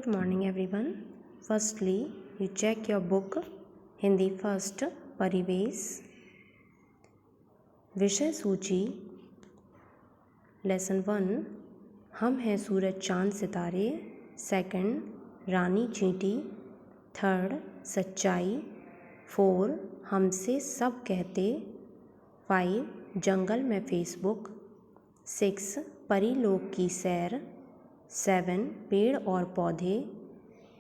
Good morning everyone. Firstly, you check your book Hindi first परिवेश विषय सूची लेसन 1 हम हैं सूरज चांद सितारे, सेकंड रानी चींटी, थर्ड सच्चाई, 4 हमसे सब कहते, 5 जंगल में फेसबुक, 6 परी लोक की सैर, 7 पेड़ और पौधे,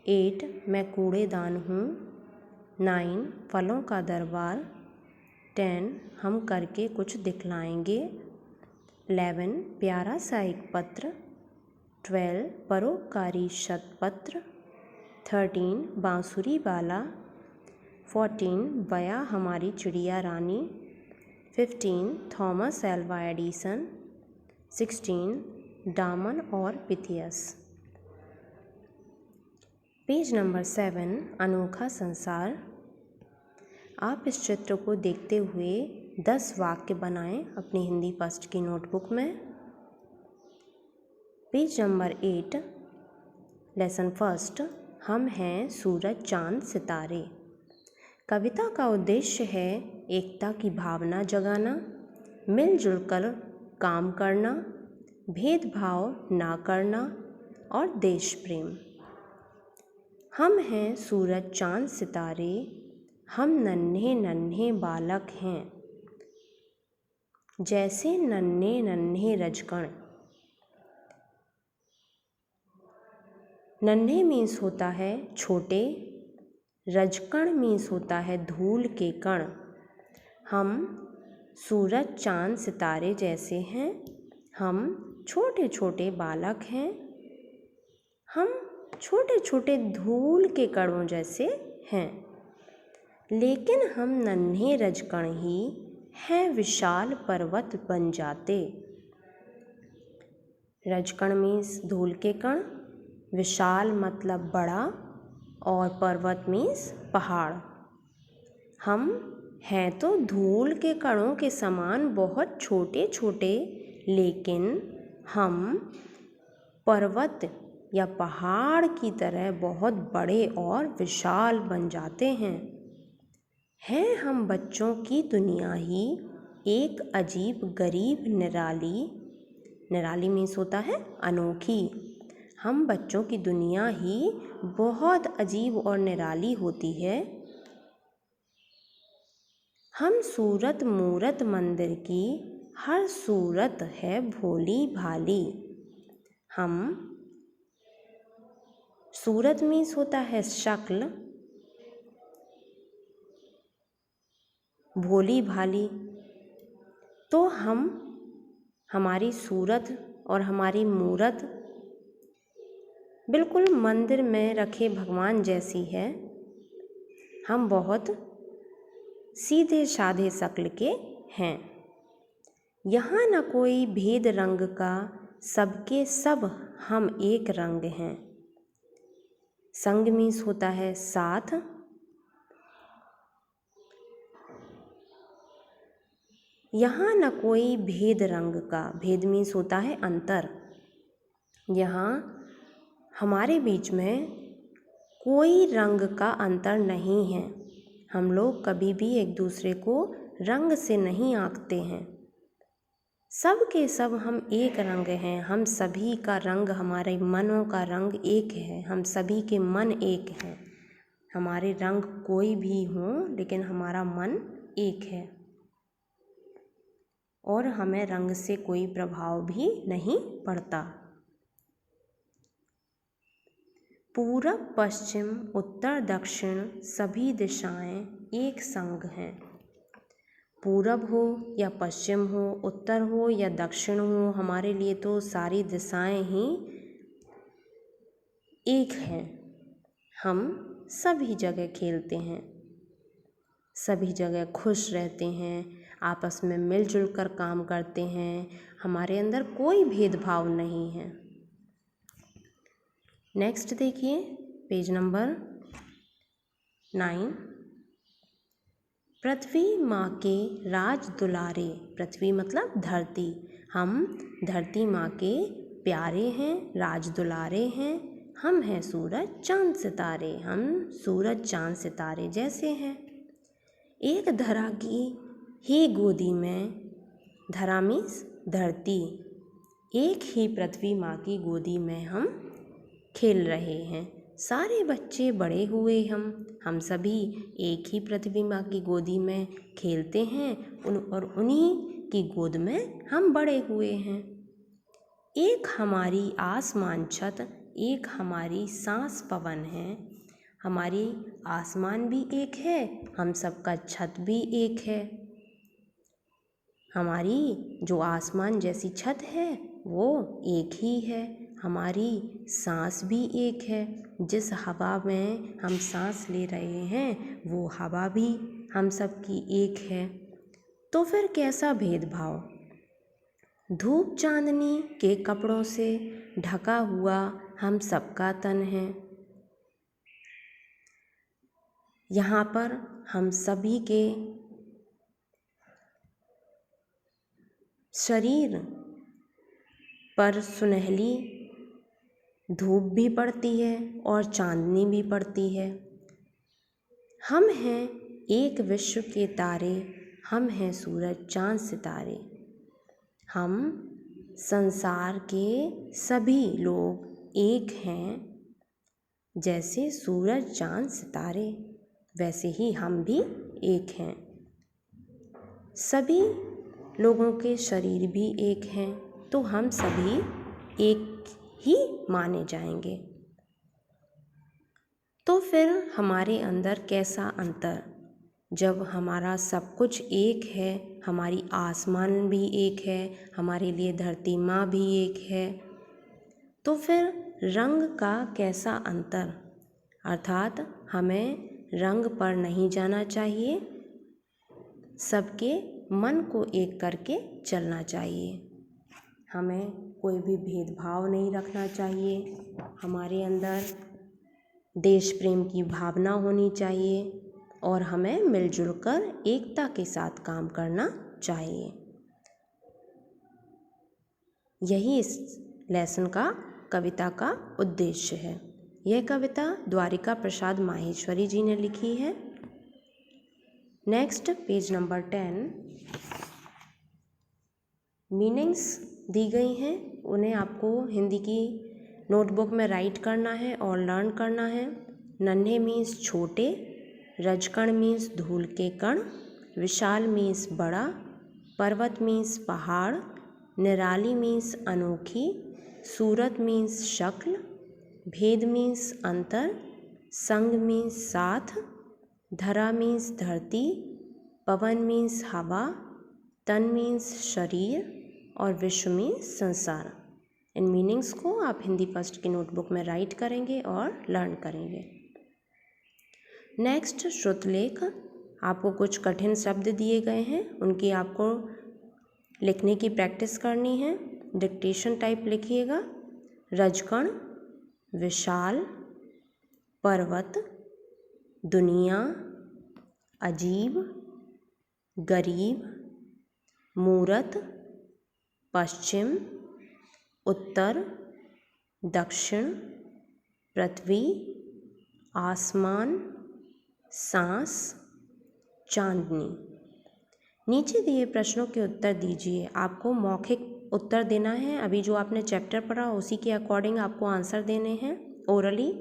8 मैं कूड़ेदान हूँ, 9 फलों का दरबार, 10 हम करके कुछ दिखलाएंगे, 11 प्यारा सा एक पत्र, 12 परोपकारी शतपत्र, 13 बांसुरी वाला, 14 बया हमारी चिड़िया रानी, 15 थॉमस एल्वा एडिसन, 16 डामन और पिथियस। पेज नंबर 7 अनोखा संसार। आप इस चित्र को देखते हुए 10 वाक्य बनाएं अपनी हिंदी फर्स्ट की नोटबुक में। पेज नंबर 8 लेसन फर्स्ट हम हैं सूरज चांद सितारे। कविता का उद्देश्य है एकता की भावना जगाना, मिलजुल कर काम करना, भेदभाव ना करना और देश प्रेम। हम हैं सूरज चांद सितारे, हम नन्हे नन्हे बालक हैं, जैसे नन्हे नन्हे रजकण। नन्हे मीन्स होता है छोटे, रजकण मीन्स होता है धूल के कण। हम सूरज चांद सितारे जैसे हैं, हम छोटे छोटे बालक हैं, हम छोटे छोटे धूल के कणों जैसे हैं, लेकिन हम नन्हे रजकण ही हैं विशाल पर्वत बन जाते। रजकण मीन्स धूल के कण, विशाल मतलब बड़ा और पर्वत मीन्स पहाड़। हम हैं तो धूल के कणों के समान बहुत छोटे छोटे, लेकिन हम पर्वत या पहाड़ की तरह बहुत बड़े और विशाल बन जाते हैं। हैं हम बच्चों की दुनिया ही एक अजीब गरीब निराली, निराली मीन्स होता है अनोखी। हम बच्चों की दुनिया ही बहुत अजीब और निराली होती है। हम सूरत मूरत मंदिर की हर सूरत है भोली भाली। हम सूरत मीन्स होता है शक्ल, भोली भाली। तो हम हमारी सूरत और हमारी मूरत बिल्कुल मंदिर में रखे भगवान जैसी है। हम बहुत सीधे साधे शक्ल के हैं। यहाँ न कोई भेद रंग का, सबके सब हम एक रंग हैं। संग मीन्स होता है साथ। यहाँ न कोई भेद रंग का, भेद मीन्स होता है अंतर। यहाँ हमारे बीच में कोई रंग का अंतर नहीं है। हम लोग कभी भी एक दूसरे को रंग से नहीं आंकते हैं। सब के सब हम एक रंग हैं। हम सभी का रंग, हमारे मनों का रंग एक है। हम सभी के मन एक हैं। हमारे रंग कोई भी हो, लेकिन हमारा मन एक है और हमें रंग से कोई प्रभाव भी नहीं पड़ता। पूरब पश्चिम उत्तर दक्षिण सभी दिशाएं एक संग हैं। पूरब हो या पश्चिम हो, उत्तर हो या दक्षिण हो, हमारे लिए तो सारी दिशाएं ही एक हैं। हम सभी जगह खेलते हैं, सभी जगह खुश रहते हैं, आपस में मिलजुल कर काम करते हैं। हमारे अंदर कोई भेदभाव नहीं है। नेक्स्ट देखिए पेज नंबर 9 पृथ्वी माँ के राज दुलारे। पृथ्वी मतलब धरती। हम धरती माँ के प्यारे हैं, राज दुलारे हैं। हम हैं सूरज चांद सितारे, हम सूरज चांद सितारे जैसे हैं। एक धरा की ही गोदी में, धरा मीन्स धरती, एक ही पृथ्वी माँ की गोदी में हम खेल रहे हैं। सारे बच्चे बड़े हुए हम सभी एक ही पृथ्वी माँ की गोदी में खेलते हैं और उन्हीं की गोद में हम बड़े हुए हैं। एक हमारी आसमान छत, एक हमारी सांस पवन है। हमारी आसमान भी एक है, हम सबका छत भी एक है। हमारी जो आसमान जैसी छत है वो एक ही है। हमारी सांस भी एक है, जिस हवा में हम सांस ले रहे हैं वो हवा भी हम सबकी एक है। तो फिर कैसा भेदभाव? धूप चांदनी के कपड़ों से ढका हुआ हम सबका तन है। यहाँ पर हम सभी के शरीर पर सुनहली धूप भी पड़ती है और चांदनी भी पड़ती है। हम हैं एक विश्व के तारे, हम हैं सूरज चांद सितारे। हम संसार के सभी लोग एक हैं, जैसे सूरज चांद सितारे वैसे ही हम भी एक हैं। सभी लोगों के शरीर भी एक हैं, तो हम सभी एक ही माने जाएंगे। तो फिर हमारे अंदर कैसा अंतर? जब हमारा सब कुछ एक है, हमारी आसमान भी एक है, हमारे लिए धरती माँ भी एक है, तो फिर रंग का कैसा अंतर? अर्थात हमें रंग पर नहीं जाना चाहिए, सबके मन को एक करके चलना चाहिए। हमें कोई भी भेदभाव नहीं रखना चाहिए। हमारे अंदर देश प्रेम की भावना होनी चाहिए और हमें मिलजुल कर एकता के साथ काम करना चाहिए। यही इस लेसन का, कविता का उद्देश्य है। यह कविता द्वारिका प्रसाद माहेश्वरी जी ने लिखी है। नेक्स्ट पेज नंबर 10, मीनिंग्स दी गई हैं, उन्हें आपको हिंदी की नोटबुक में राइट करना है और लर्न करना है। नन्हे मीन्स छोटे, रजकण मीन्स धूल के कण, विशाल मीन्स बड़ा, पर्वत मीन्स पहाड़, निराली मीन्स अनोखी, सूरत मीन्स शक्ल, भेद मीन्स अंतर, संग मीन्स साथ, धरा मीन्स धरती, पवन मीन्स हवा, तन मीन्स शरीर और विश्व मीन्स संसार। इन मीनिंग्स को आप हिंदी फर्स्ट की नोटबुक में राइट करेंगे और लर्न करेंगे। नेक्स्ट श्रुतलेख, आपको कुछ कठिन शब्द दिए गए हैं, उनकी आपको लिखने की प्रैक्टिस करनी है। डिक्टेशन टाइप लिखिएगा। रजकण, विशाल, पर्वत, दुनिया, अजीब, गरीब, मूरत, पश्चिम, उत्तर, दक्षिण, पृथ्वी, आसमान, सांस, चांदनी। नीचे दिए प्रश्नों के उत्तर दीजिए। आपको मौखिक उत्तर देना है। अभी जो आपने चैप्टर पढ़ा उसी के अकॉर्डिंग आपको आंसर देने हैं ओरली।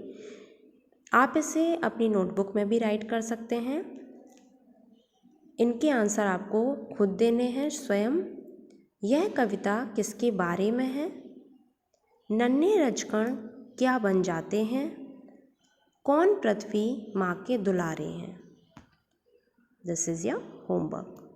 आप इसे अपनी नोटबुक में भी राइट कर सकते हैं। इनके आंसर आपको खुद देने हैं स्वयं। यह कविता किसके बारे में है? नन्हे रजकण क्या बन जाते हैं? कौन पृथ्वी माँ के दुलारे हैं? This is your homework.